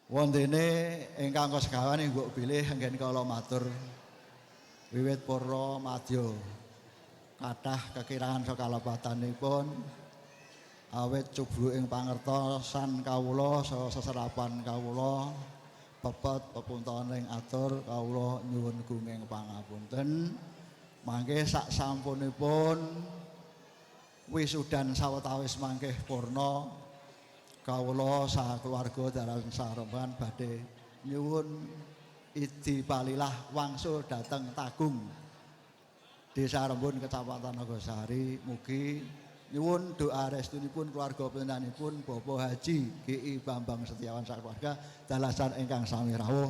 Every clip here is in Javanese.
Wondene ingkang kasekawan mbok bilih anggen kala matur wiwit para madya kathah kekirangan sakalabatanipun awit cubruking pangertosan kawula saha seserapan kawula pepet pepuntaning atur kawula nyuwun gunging pangapunten mangke sak sampunipun wisudan sawetawis mangke purna kawula saha keluarga dalam saremban badhe nyuwun idi palilah wangsul dhateng Tagung Desa Rembun Kecamatan Nagosari mugi nyuwun doa restunipun keluarga pendanipun Bapak Haji GI Bambang Setiawan sakeluarga dalasan ingkang sami rawuh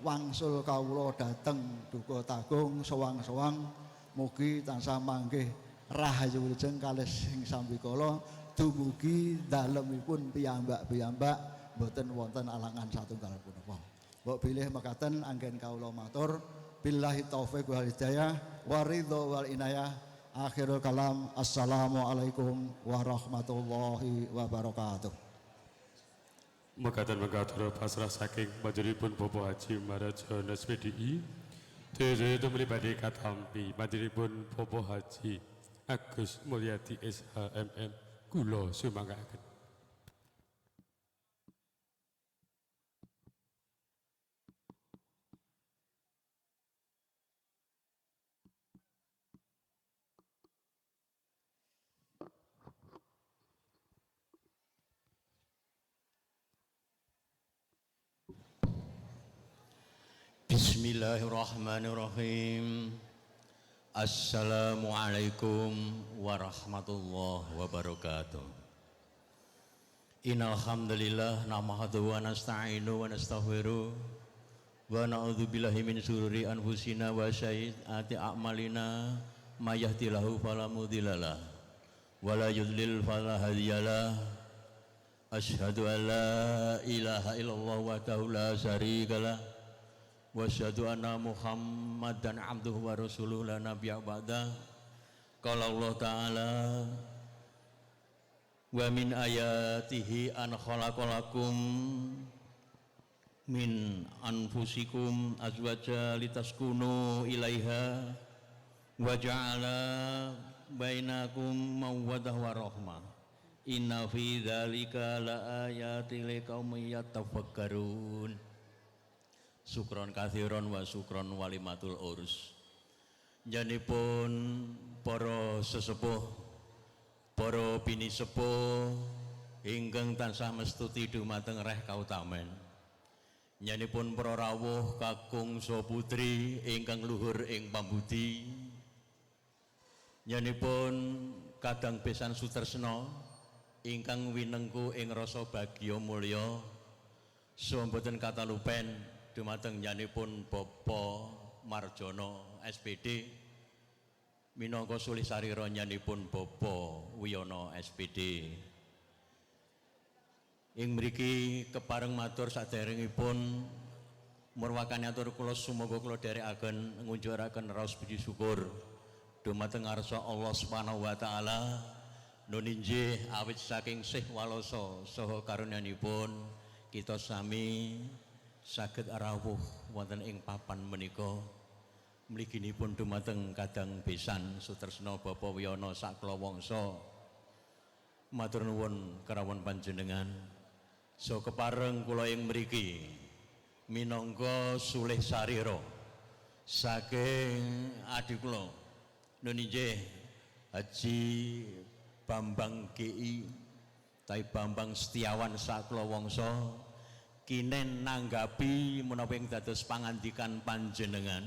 wangsul kawula dhateng Duka Tagung sowang-sowang mugi tansah manggih rahayu wilujeng kalih sing sambikala dumugi dalemipun piyambak-piyambak boten wonten alangan satunggal punapa. Mbok bilih mekaten anggen kawula matur billahi taufik wal hidayah waridho wal inayah akhirul kalam assalamualaikum warahmatullahi wabarakatuh. Mekaten mekaten pasrah saking panjenenganipun Bapak Haji Maraja SPDI Dhewe tumuli badhe katampi panjenenganipun Bapak Haji Agus Mulyadi SHMM kula sumanggaken. Bismillahirrahmanirrahim. Assalamualaikum warahmatullahi wabarakatuh. Innal hamdalillah nahmaduhu wa nasta'inu wa nastaghfiruh wa na'udzu billahi min syururi anfusina wa sayyiati a'malina may yahdihillahu fala mudhillalah wa la yudlil fala hadiyalah. Asyhadu an la ilaha illallah wahdahu la syarikalah wa asyhadu anna Muhammadan abduhu wa rasuluhu la nabiyya ba'da. Qala Allah Ta'ala wa min ayatihi an khalaqalakum min anfusikum azwaja litaskunu ilaiha wa ja'ala bainakum mawaddah wa rahmah inna fi dzalika la ayatin liqaumin yatafakkarun. Sukron kathiron wa sukron walimatul urus. Janipun para sesepuh, para bini sepuh ingkang tansah mestuti dumateng reh kautamen. Janipun para rawuh kakung saha putri ingkang luhur ing pambudi. Janipun kadang besan sutresna ingkang winengku ing rasa bagya mulya saha boten katalupen dumateng nyanipun Bapak Marjono SPD minangka sulih sarira nyanipun Bapak Wiyono SPD. Ing mriki kepareng matur saderengipun murwakane atur kula sumangga kula dherekaken ngunjuraken raos puji syukur dumateng ngarsa Allah Subhanahu wa taala nun injih awit saking sih walasa saha karunyanipun kita sami saged rawuh wonten ing papan menika mliginipun dumateng kadang besan sutresna Bapak Wiyono sakla wangsa matur nuwun krawon panjenengan so kepareng kula ing mriki minangka sulih sarira saking adik kula nun injih Haji Bambang GI Tai Bambang Setiawan sakla wangsa kinen nanggapi menapa ing dados pangandikan panjenengan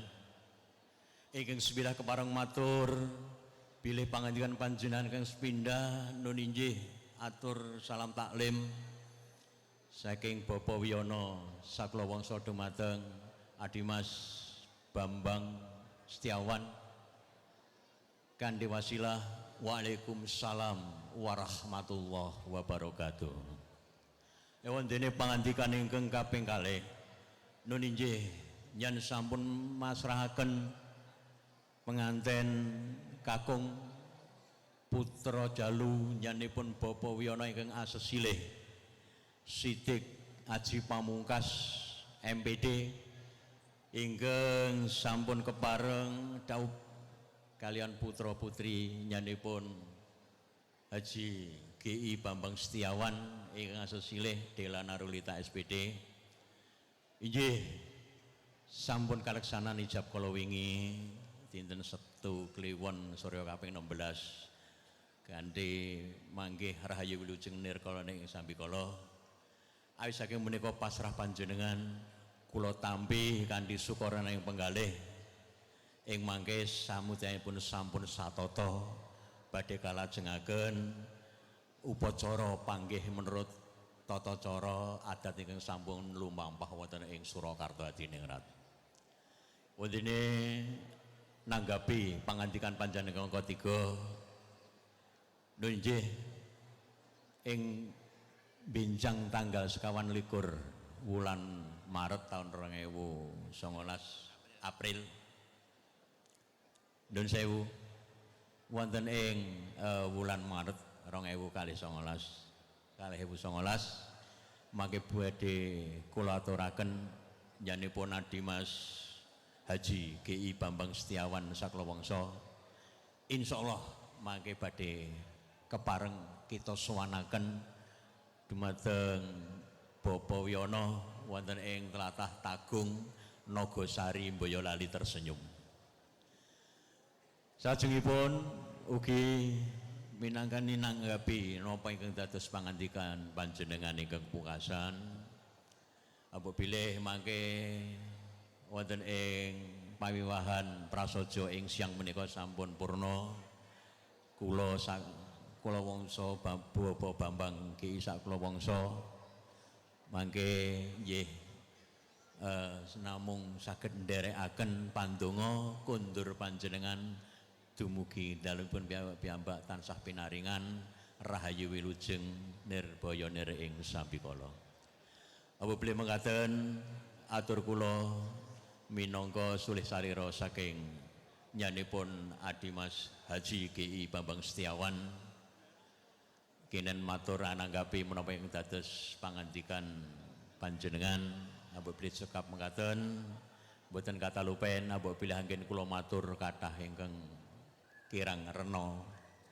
ingkang sebilah kepareng matur bilih pangandikan panjenengan kang sepindah nun injih atur salam taklim saking Bapak Wiyono sakla wangsa dumateng Adimas Bambang Setiawan kanthi wasilah Waalaikumsalam warahmatullahi wabarakatuh. Wondene pangandikan ingkang kaping kalih nun injih yen sampun masrahaken penganten kakung putra jalu nyanipun Bapak Wiyono ingkang asesilih Sidik Aji Pamungkas MPD ingkang sampun kepareng daup kalian putra putri nyanipun Haji GI Bambang Setiawan ingkang sesilih Dela Narulita SPD inggih sampun kaleksanan ijab kala wingi dinten Sabtu Kliwon Surya kaping 16 kanthi manggih rahayu wilujeng nirkala ing sambikala awit saking menika pasrah panjenengan kula tampi kanthi sukarana ing penggalih ing mangke samudyanipun sampun satata badhe kalajengaken upacara panggih menurut tata cara adat ingkang sampun lumampah wonten ing Surakarta Hadiningrat. Wondene nanggapi pangandikan panjenengan ketiga nggih ing Binjang tanggal 21 wulan Maret tahun 2019 April Nun sewu wonten ing wulan Maret 2019 mangke badhe kula aturaken nyanipun Adimas Haji GI Bambang Setiawan Saklawangsa insyaallah mangke badhe kepareng kita suwanaken dumateng Bapa Wiyana wonten ing tlatah Tagung Nagosari Boyolali tersenyum. Sajengipun ugi minangkani nanggapi napa ingkang dados pangandikan panjenengan ingkang pungkasan apabila mangke wonten ing pawiwahan prasaja ing siang menika sampun purna kula wangsa Bapak Bambang Ki sakula wangsa mangke nggih namung saged nderekaken pandonga kundur panjenengan dumugi dalemipun piyambak tansah pinaringan rahayu wilujeng nirbaya nir ing sambikala. Apabila mengatakan atur kula minangka sulih sarira saking nyanipun Adimas Haji GI Bambang Setiawan kenen matur ananggapi menapa ing dados pangandikan panjenengan apabila cekap mengatakan boten kata lupen apabila anggen kula matur kathah ingkang kirang rena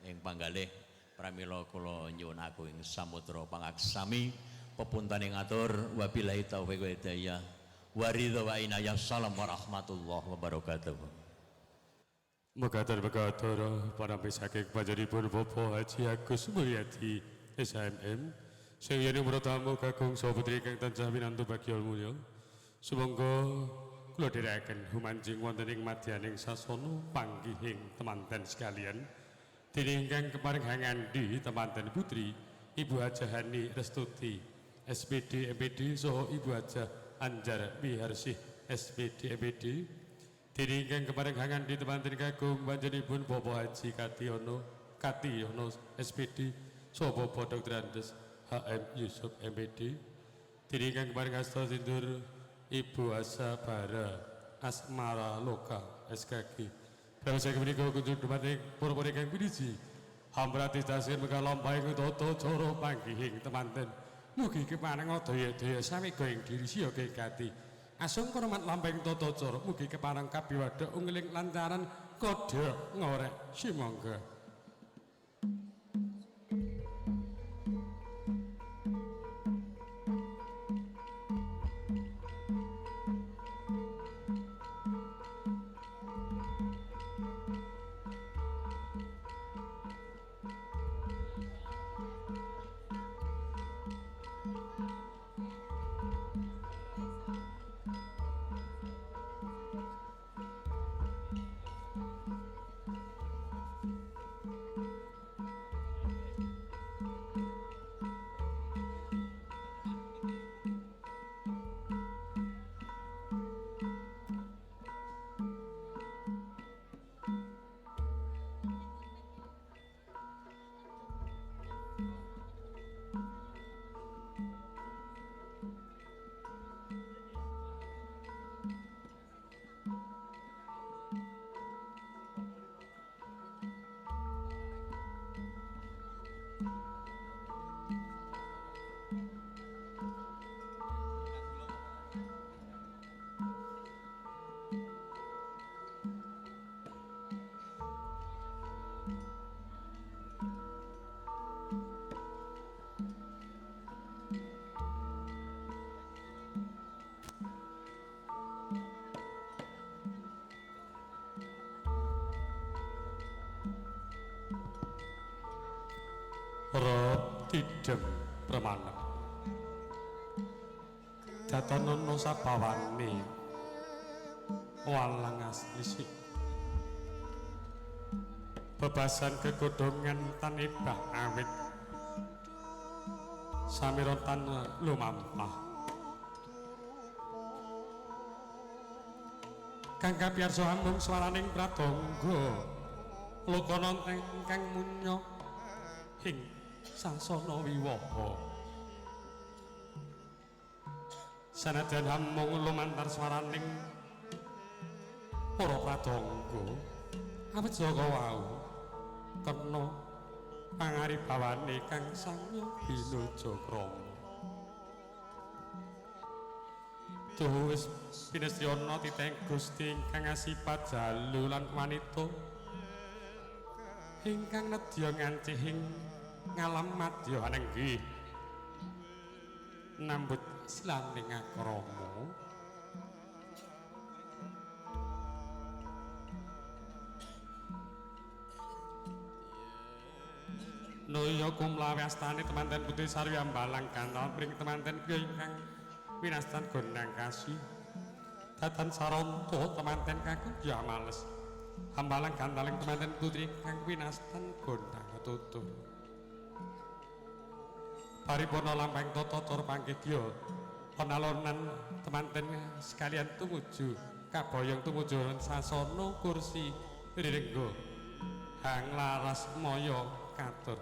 ing panggalih pramila kula nyuwun aku ing samudra pangaksami pepuntaning atur wabillahi taufiq wa hidayah waridha wa inayah salam warahmatullahi wabarakatuh. Megatur panampi saking panjenenganipun Bapak Haji Agus Mulyadi SHMM sing yen umur tamu kakung saha putri kang tansah minantu bagya mulya sumangga kula dherekaken humanjing wonten ing madyaning sasana panggihing temanten sekalian dening ingkang keparing hangandi temanten putri Ibu Hajah Hani Restuti SPD MPD saha Ibu Hajah Anjar Biharsih SPD MPD dening ingkang keparing hangandi temanten kakung panjenenganipun Bapak Haji Kationo SPD saha Bapak Dr. Andes HM Yusuf MPD dening ingkang keparing asta sindur Ibu Asabara Asmara Loka SKG Prawisya menika kunjung dumateng para ingkang piniji hamrati tasih mekal lampahing tata cara panggihing temanten mugi keparenga daya-daya sami going diri siya kekati asung hormat lampahing tata cara mugi kepareng kabiwadha ungling lantaran kodha ngorek simangga. Rob tidem premanem Jatonono sabawane walang asli bebasan kegodongan tanibah awit samirontan lumampah kang kapiyarsa amung swaraning pradangga lokana ingkang munya ing sasana wiwaha sanadyan amung lumantar swaraning para pradangga awit saka wau kena pangaribawane kang sanya binajakrama tuh wis pinestyana titeng Gusti ingkang asipat jalu lan wanita ingkang nedya ngancihing ngalam madya anenggih nambut slaning akrama Noyo kumlawe astane temanten putri sarwi ambalang kantal pring temanten kriya ingkang winastan gondang kasih datan saronto temanten kakung ya males ambalang kantaling temanten putri ingkang winastan gondang tutur paripurna lampahing tata cara panggihya panalonan temanten sekalian tumuju kaboyong tumuju sasana kursi rirengga hang laras maya katur